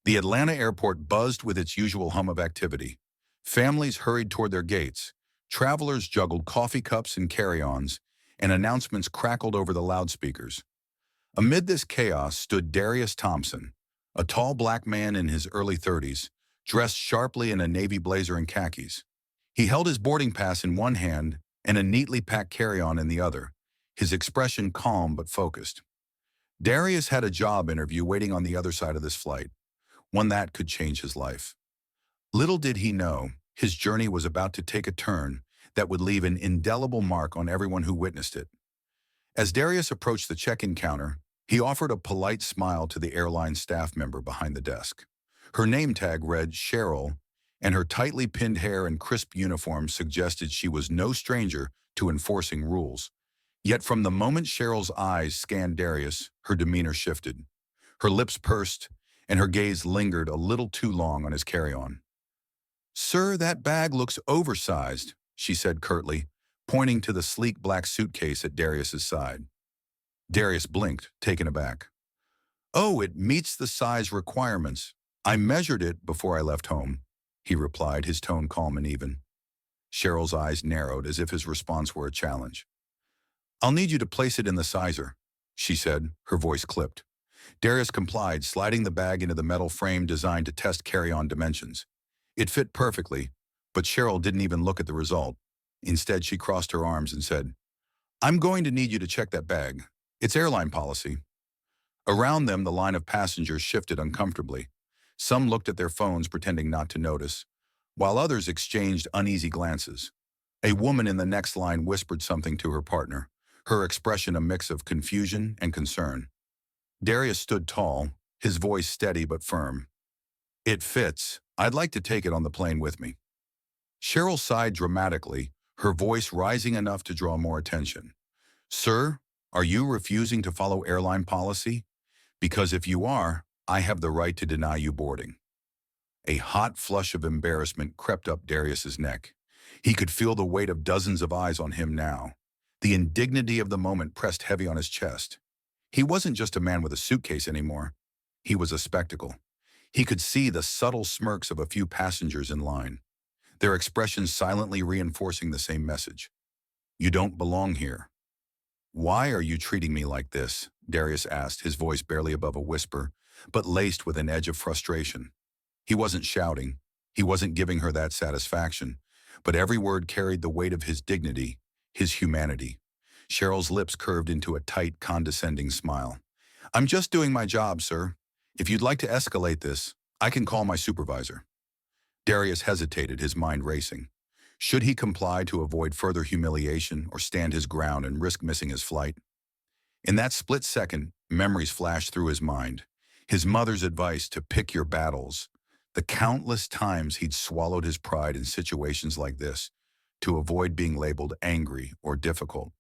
The Atlanta airport buzzed with its usual hum of activity. Families hurried toward their gates. Travelers juggled coffee cups and carry-ons, and announcements crackled over the loudspeakers. Amid this chaos stood Darius Thompson, a tall black man in his early 30s, dressed sharply in a navy blazer and khakis. He held his boarding pass in one hand and a neatly packed carry-on in the other, his expression calm but focused. Darius had a job interview waiting on the other side of this flight, one that could change his life. Little did he know, his journey was about to take a turn that would leave an indelible mark on everyone who witnessed it. As Darius approached the check-in counter, he offered a polite smile to the airline staff member behind the desk. Her name tag read Cheryl, and her tightly pinned hair and crisp uniform suggested she was no stranger to enforcing rules. Yet from the moment Cheryl's eyes scanned Darius, her demeanor shifted. Her lips pursed, and her gaze lingered a little too long on his carry-on. "Sir, that bag looks oversized," she said curtly, pointing to the sleek black suitcase at Darius's side. Darius blinked, taken aback. "Oh, it meets the size requirements. I measured it before I left home," he replied, his tone calm and even. Cheryl's eyes narrowed as if his response were a challenge. "I'll need you to place it in the sizer," she said, her voice clipped. Darius complied, sliding the bag into the metal frame designed to test carry-on dimensions. It fit perfectly, but Cheryl didn't even look at the result. Instead, she crossed her arms and said, "I'm going to need you to check that bag. It's airline policy." Around them, the line of passengers shifted uncomfortably. Some looked at their phones, pretending not to notice, while others exchanged uneasy glances. A woman in the next line whispered something to her partner, her expression a mix of confusion and concern. Darius stood tall, his voice steady but firm. "It fits. I'd like to take it on the plane with me." Cheryl sighed dramatically, her voice rising enough to draw more attention. "Sir, are you refusing to follow airline policy? Because if you are, I have the right to deny you boarding." A hot flush of embarrassment crept up Darius's neck. He could feel the weight of dozens of eyes on him now. The indignity of the moment pressed heavy on his chest. He wasn't just a man with a suitcase anymore. He was a spectacle. He could see the subtle smirks of a few passengers in line, their expressions silently reinforcing the same message. "You don't belong here." "Why are you treating me like this?" Darius asked, his voice barely above a whisper, but laced with an edge of frustration. He wasn't shouting. He wasn't giving her that satisfaction, but every word carried the weight of his dignity, his humanity. Cheryl's lips curved into a tight, condescending smile. "I'm just doing my job, sir. If you'd like to escalate this, I can call my supervisor." Darius hesitated, his mind racing. Should he comply to avoid further humiliation or stand his ground and risk missing his flight? In that split second, memories flashed through his mind. His mother's advice to pick your battles, the countless times he'd swallowed his pride in situations like this to avoid being labeled angry or difficult.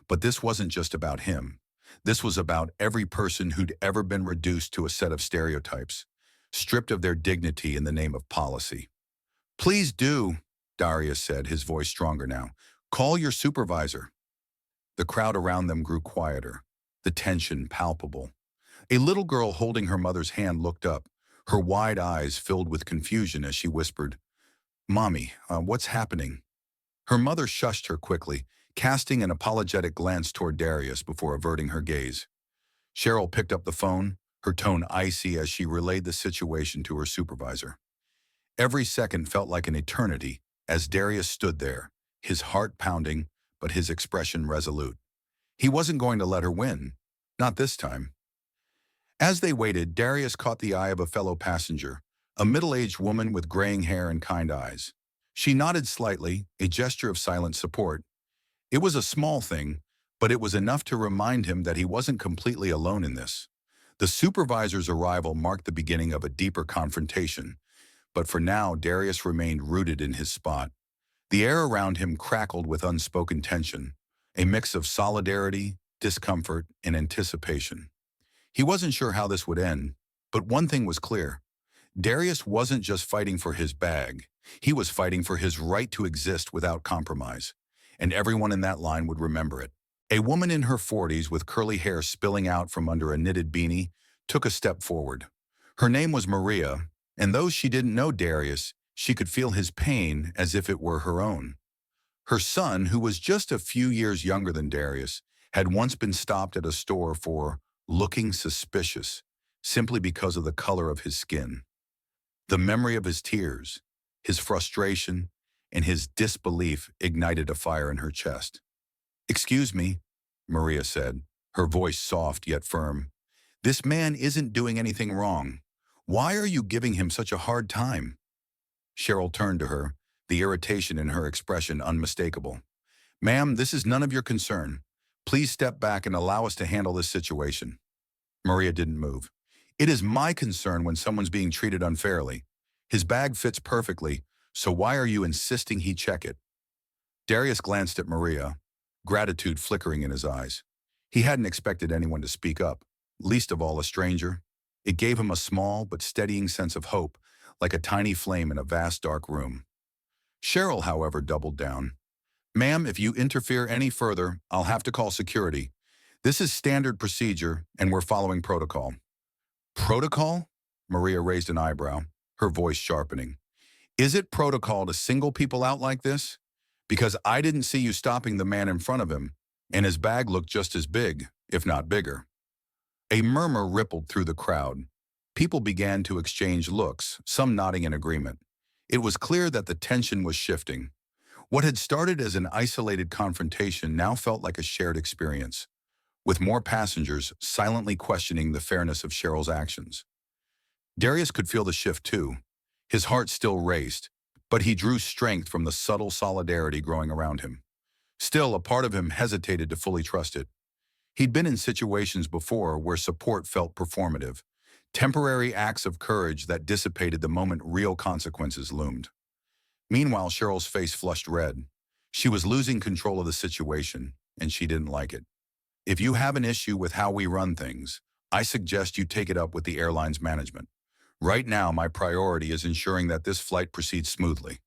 But this wasn't just about him. This was about every person who'd ever been reduced to a set of stereotypes, stripped of their dignity in the name of policy. "Please do," Darius said, his voice stronger now. "Call your supervisor." The crowd around them grew quieter, the tension palpable. A little girl holding her mother's hand looked up, her wide eyes filled with confusion as she whispered, "Mommy, what's happening?" Her mother shushed her quickly, casting an apologetic glance toward Darius before averting her gaze. Cheryl picked up the phone, her tone icy as she relayed the situation to her supervisor. Every second felt like an eternity as Darius stood there, his heart pounding, but his expression resolute. He wasn't going to let her win. Not this time. As they waited, Darius caught the eye of a fellow passenger, a middle-aged woman with graying hair and kind eyes. She nodded slightly, a gesture of silent support. It was a small thing, but it was enough to remind him that he wasn't completely alone in this. The supervisor's arrival marked the beginning of a deeper confrontation, but for now Darius remained rooted in his spot. The air around him crackled with unspoken tension, a mix of solidarity, discomfort, and anticipation. He wasn't sure how this would end, but one thing was clear. Darius wasn't just fighting for his bag, he was fighting for his right to exist without compromise, and everyone in that line would remember it. A woman in her 40s with curly hair spilling out from under a knitted beanie took a step forward. Her name was Maria, and though she didn't know Darius, she could feel his pain as if it were her own. Her son, who was just a few years younger than Darius, had once been stopped at a store for looking suspicious, simply because of the color of his skin. The memory of his tears, his frustration, and his disbelief ignited a fire in her chest. "Excuse me," Maria said, her voice soft yet firm. "This man isn't doing anything wrong. Why are you giving him such a hard time?" Cheryl turned to her, the irritation in her expression unmistakable. "Ma'am, this is none of your concern. Please step back and allow us to handle this situation." Maria didn't move. "It is my concern when someone's being treated unfairly. His bag fits perfectly, so why are you insisting he check it?" Darius glanced at Maria, gratitude flickering in his eyes. He hadn't expected anyone to speak up, least of all a stranger. It gave him a small but steadying sense of hope, like a tiny flame in a vast dark room. Cheryl, however, doubled down. "Ma'am, if you interfere any further, I'll have to call security. This is standard procedure, and we're following protocol." "Protocol?" Maria raised an eyebrow, her voice sharpening. "Is it protocol to single people out like this? Because I didn't see you stopping the man in front of him, and his bag looked just as big, if not bigger." A murmur rippled through the crowd. People began to exchange looks, some nodding in agreement. It was clear that the tension was shifting. What had started as an isolated confrontation now felt like a shared experience, with more passengers silently questioning the fairness of Cheryl's actions. Darius could feel the shift too. His heart still raced, but he drew strength from the subtle solidarity growing around him. Still, a part of him hesitated to fully trust it. He'd been in situations before where support felt performative, temporary acts of courage that dissipated the moment real consequences loomed. Meanwhile, Cheryl's face flushed red. She was losing control of the situation, and she didn't like it. "If you have an issue with how we run things, I suggest you take it up with the airline's management. Right now, my priority is ensuring that this flight proceeds smoothly."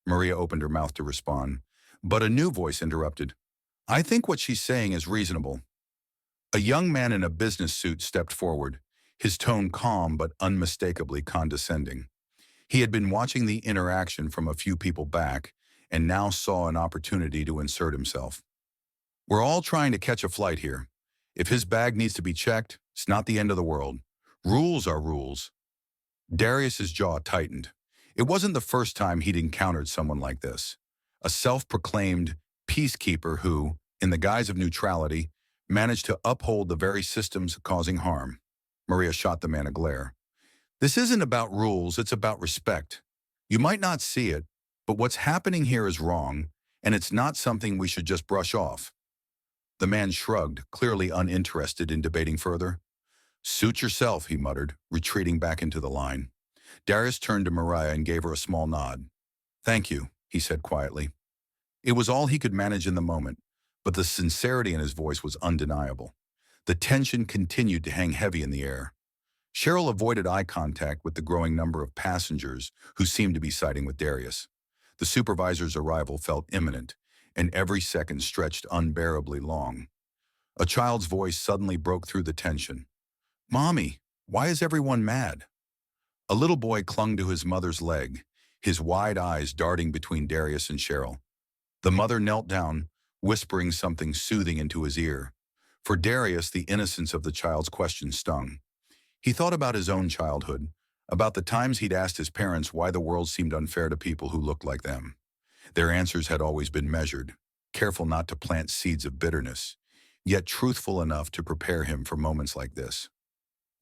Maria opened her mouth to respond, but a new voice interrupted. "I think what she's saying is reasonable." A young man in a business suit stepped forward, his tone calm but unmistakably condescending. He had been watching the interaction from a few people back and now saw an opportunity to insert himself. "We're all trying to catch a flight here. If his bag needs to be checked, it's not the end of the world. Rules are rules." Darius's jaw tightened. It wasn't the first time he'd encountered someone like this. A self-proclaimed peacekeeper who, in the guise of neutrality, managed to uphold the very systems causing harm. Maria shot the man a glare. "This isn't about rules, it's about respect. You might not see it, but what's happening here is wrong, and it's not something we should just brush off." The man shrugged, clearly uninterested in debating further. "Suit yourself," he muttered, retreating back into the line. Darius turned to Maria and gave her a small nod. "Thank you," he said quietly. It was all he could manage in the moment, but the sincerity in his voice was undeniable. The tension continued to hang heavy in the air. Cheryl avoided eye contact with the growing number of passengers who seemed to be siding with Darius. The supervisor's arrival felt imminent, and every second stretched unbearably long. A child's voice suddenly broke through the tension. "Mommy, why is everyone mad?" A little boy clung to his mother's leg, his wide eyes darting between Darius and Cheryl. The mother knelt down, whispering something soothing into his ear. For Darius, the innocence of the child's question stung. He thought about his own childhood, about the times he'd asked his parents why the world seemed unfair to people who looked like them. Their answers had always been measured, careful not to plant seeds of bitterness, yet truthful enough to prepare him for moments like this.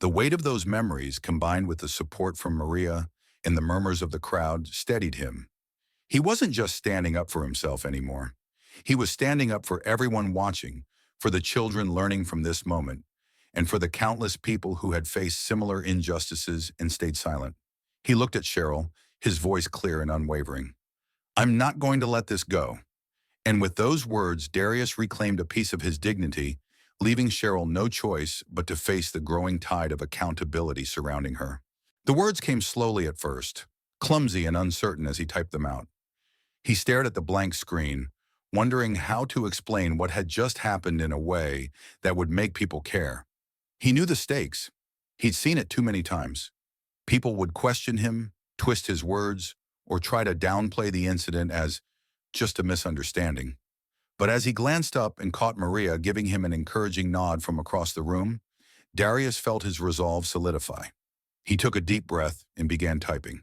The weight of those memories, combined with the support from Maria and the murmurs of the crowd, steadied him. He wasn't just standing up for himself anymore. He was standing up for everyone watching, for the children learning from this moment, and for the countless people who had faced similar injustices and stayed silent. He looked at Cheryl, his voice clear and unwavering. "I'm not going to let this go." And with those words, Darius reclaimed a piece of his dignity, leaving Cheryl no choice but to face the growing tide of accountability surrounding her. The words came slowly at first, clumsy and uncertain as he typed them out. He stared at the blank screen, wondering how to explain what had just happened in a way that would make people care. He knew the stakes. He'd seen it too many times. People would question him, twist his words, or try to downplay the incident as just a misunderstanding. But as he glanced up and caught Maria giving him an encouraging nod from across the room, Darius felt his resolve solidify. He took a deep breath and began typing.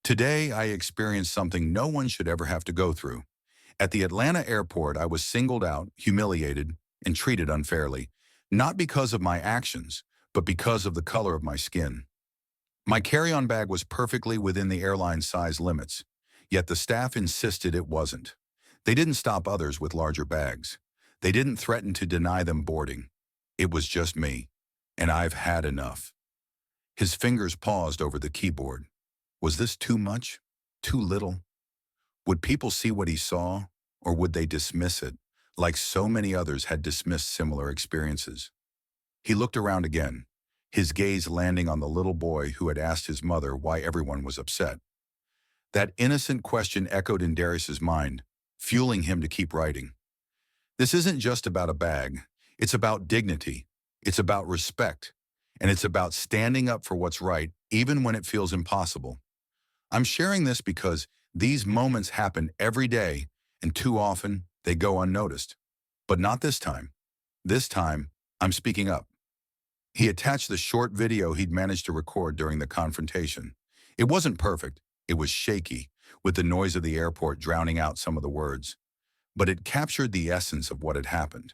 Today, I experienced something no one should ever have to go through. At the Atlanta airport, I was singled out, humiliated, and treated unfairly, not because of my actions, but because of the color of my skin. My carry-on bag was perfectly within the airline size limits, yet the staff insisted it wasn't. They didn't stop others with larger bags. They didn't threaten to deny them boarding. It was just me, and I've had enough. His fingers paused over the keyboard. Was this too much? Too little? Would people see what he saw, or would they dismiss it, like so many others had dismissed similar experiences? He looked around again, his gaze landing on the little boy who had asked his mother why everyone was upset. That innocent question echoed in Darius's mind, fueling him to keep writing. This isn't just about a bag. It's about dignity. It's about respect. And it's about standing up for what's right, even when it feels impossible. I'm sharing this because these moments happen every day, and too often they go unnoticed. But not this time. This time, I'm speaking up. He attached the short video he'd managed to record during the confrontation. It wasn't perfect. It was shaky, with the noise of the airport drowning out some of the words. But it captured the essence of what had happened.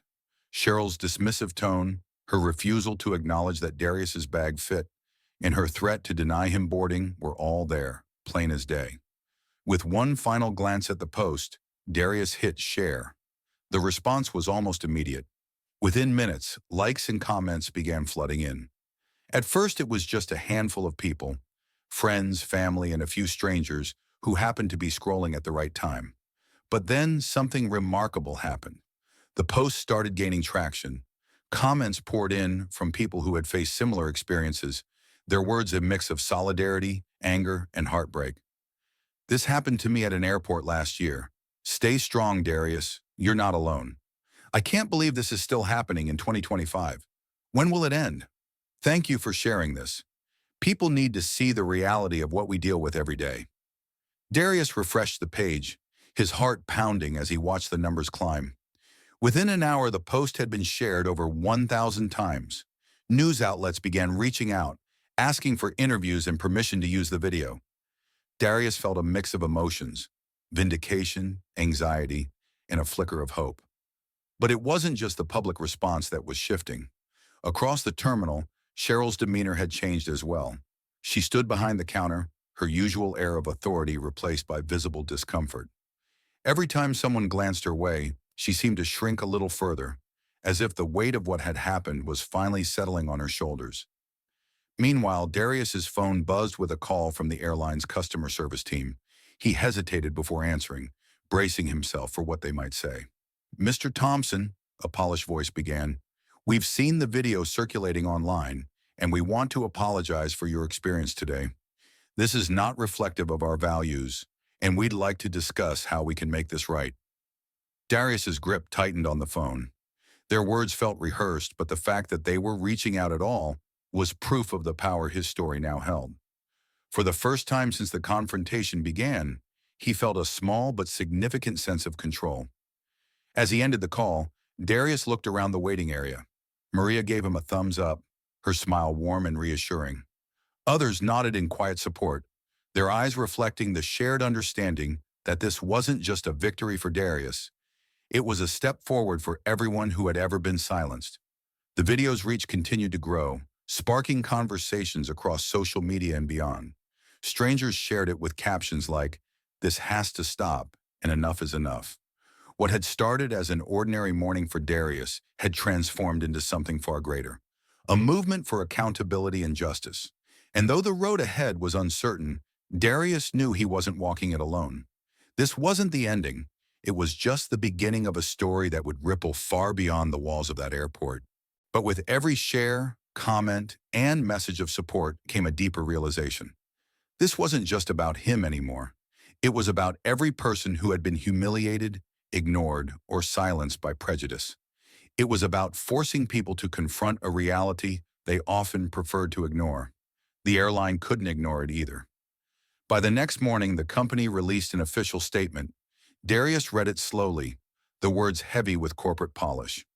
Cheryl's dismissive tone, her refusal to acknowledge that Darius's bag fit, and her threat to deny him boarding were all there, plain as day. With one final glance at the post, Darius hit share. The response was almost immediate. Within minutes, likes and comments began flooding in. At first, it was just a handful of people, friends, family, and a few strangers who happened to be scrolling at the right time. But then something remarkable happened. The post started gaining traction. Comments poured in from people who had faced similar experiences, their words a mix of solidarity, anger, and heartbreak. This happened to me at an airport last year. Stay strong, Darius. You're not alone. I can't believe this is still happening in 2025. When will it end? Thank you for sharing this. People need to see the reality of what we deal with every day. Darius refreshed the page, his heart pounding as he watched the numbers climb. Within an hour, the post had been shared over 1,000 times. News outlets began reaching out, asking for interviews and permission to use the video. Darius felt a mix of emotions, vindication, anxiety, and a flicker of hope. But it wasn't just the public response that was shifting. Across the terminal, Cheryl's demeanor had changed as well. She stood behind the counter, her usual air of authority replaced by visible discomfort. Every time someone glanced her way, she seemed to shrink a little further, as if the weight of what had happened was finally settling on her shoulders. Meanwhile, Darius's phone buzzed with a call from the airline's customer service team. He hesitated before answering, bracing himself for what they might say. "Mr. Thompson," a polished voice began, "we've seen the video circulating online, and we want to apologize for your experience today. This is not reflective of our values, and we'd like to discuss how we can make this right." Darius's grip tightened on the phone. Their words felt rehearsed, but the fact that they were reaching out at all was proof of the power his story now held. For the first time since the confrontation began, he felt a small but significant sense of control. As he ended the call, Darius looked around the waiting area. Maria gave him a thumbs up, her smile warm and reassuring. Others nodded in quiet support, their eyes reflecting the shared understanding that this wasn't just a victory for Darius. It was a step forward for everyone who had ever been silenced. The video's reach continued to grow, sparking conversations across social media and beyond. Strangers shared it with captions like, "This has to stop, and enough is enough." What had started as an ordinary morning for Darius had transformed into something far greater, a movement for accountability and justice. And though the road ahead was uncertain, Darius knew he wasn't walking it alone. This wasn't the ending. It was just the beginning of a story that would ripple far beyond the walls of that airport. But with every share, comment, and message of support came a deeper realization. This wasn't just about him anymore. It was about every person who had been humiliated, ignored, or silenced by prejudice. It was about forcing people to confront a reality they often preferred to ignore. The airline couldn't ignore it either. By the next morning, the company released an official statement. Darius read it slowly, the words heavy with corporate polish.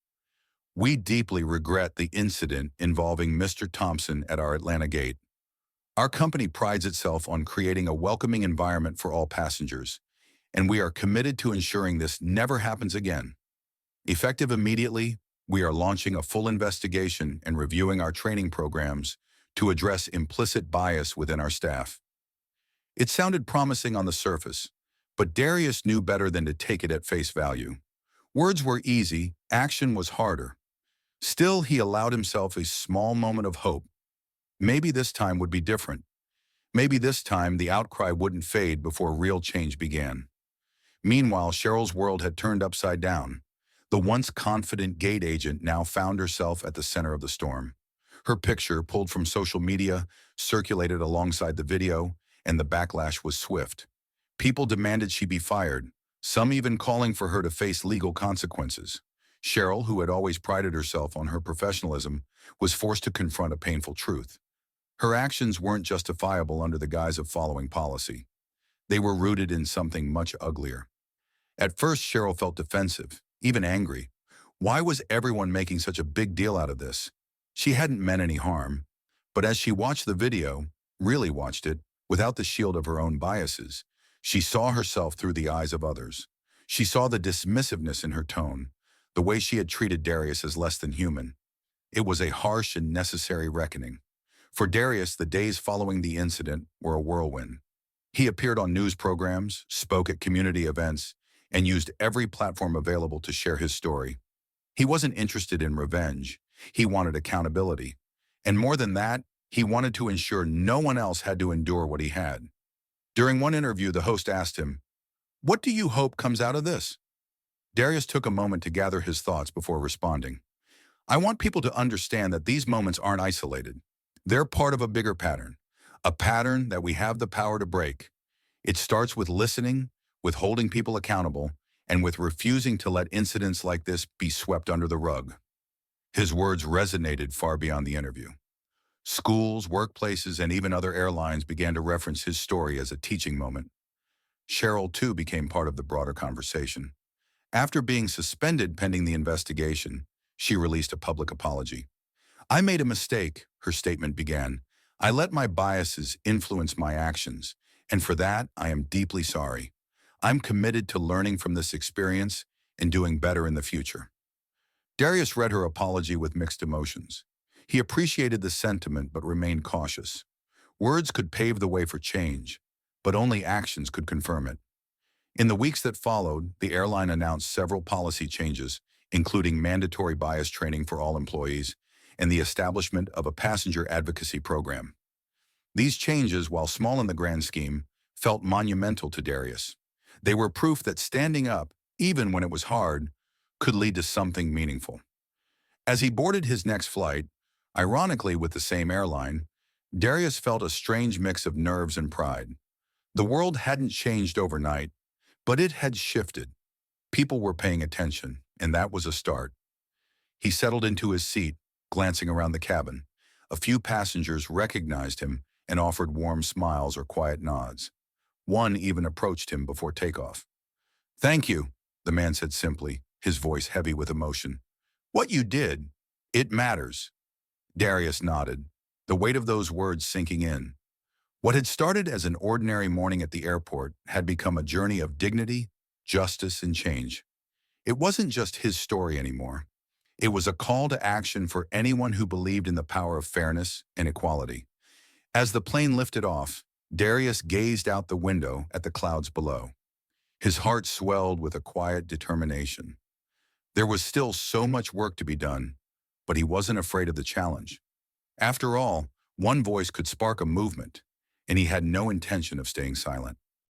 "We deeply regret the incident involving Mr. Thompson at our Atlanta gate. Our company prides itself on creating a welcoming environment for all passengers, and we are committed to ensuring this never happens again. Effective immediately, we are launching a full investigation and reviewing our training programs to address implicit bias within our staff." It sounded promising on the surface, but Darius knew better than to take it at face value. Words were easy, action was harder. Still, he allowed himself a small moment of hope. Maybe this time would be different. Maybe this time the outcry wouldn't fade before real change began. Meanwhile, Cheryl's world had turned upside down. The once confident gate agent now found herself at the center of the storm. Her picture, pulled from social media, circulated alongside the video, and the backlash was swift. People demanded she be fired, some even calling for her to face legal consequences. Cheryl, who had always prided herself on her professionalism, was forced to confront a painful truth. Her actions weren't justifiable under the guise of following policy. They were rooted in something much uglier. At first, Cheryl felt defensive, even angry. Why was everyone making such a big deal out of this? She hadn't meant any harm. But as she watched the video, really watched it, without the shield of her own biases, she saw herself through the eyes of others. She saw the dismissiveness in her tone, the way she had treated Darius as less than human. It was a harsh and necessary reckoning. For Darius, the days following the incident were a whirlwind. He appeared on news programs, spoke at community events, and used every platform available to share his story. He wasn't interested in revenge. He wanted accountability. And more than that, he wanted to ensure no one else had to endure what he had. During one interview, the host asked him, "What do you hope comes out of this?" Darius took a moment to gather his thoughts before responding. "I want people to understand that these moments aren't isolated. They're part of a bigger pattern, a pattern that we have the power to break. It starts with listening, with holding people accountable, and with refusing to let incidents like this be swept under the rug." His words resonated far beyond the interview. Schools, workplaces, and even other airlines began to reference his story as a teaching moment. Cheryl, too, became part of the broader conversation. After being suspended pending the investigation, she released a public apology. "I made a mistake," her statement began. "I let my biases influence my actions, and for that, I am deeply sorry. I'm committed to learning from this experience and doing better in the future." Darius read her apology with mixed emotions. He appreciated the sentiment but remained cautious. Words could pave the way for change, but only actions could confirm it. In the weeks that followed, the airline announced several policy changes, including mandatory bias training for all employees and the establishment of a passenger advocacy program. These changes, while small in the grand scheme, felt monumental to Darius. They were proof that standing up, even when it was hard, could lead to something meaningful. As he boarded his next flight, ironically with the same airline, Darius felt a strange mix of nerves and pride. The world hadn't changed overnight, but it had shifted. People were paying attention, and that was a start. He settled into his seat, glancing around the cabin. A few passengers recognized him and offered warm smiles or quiet nods. One even approached him before takeoff. "Thank you," the man said simply, his voice heavy with emotion. "What you did, it matters." Darius nodded, the weight of those words sinking in. What had started as an ordinary morning at the airport had become a journey of dignity, justice, and change. It wasn't just his story anymore. It was a call to action for anyone who believed in the power of fairness and equality. As the plane lifted off, Darius gazed out the window at the clouds below. His heart swelled with a quiet determination. There was still so much work to be done, but he wasn't afraid of the challenge. After all, one voice could spark a movement, and he had no intention of staying silent.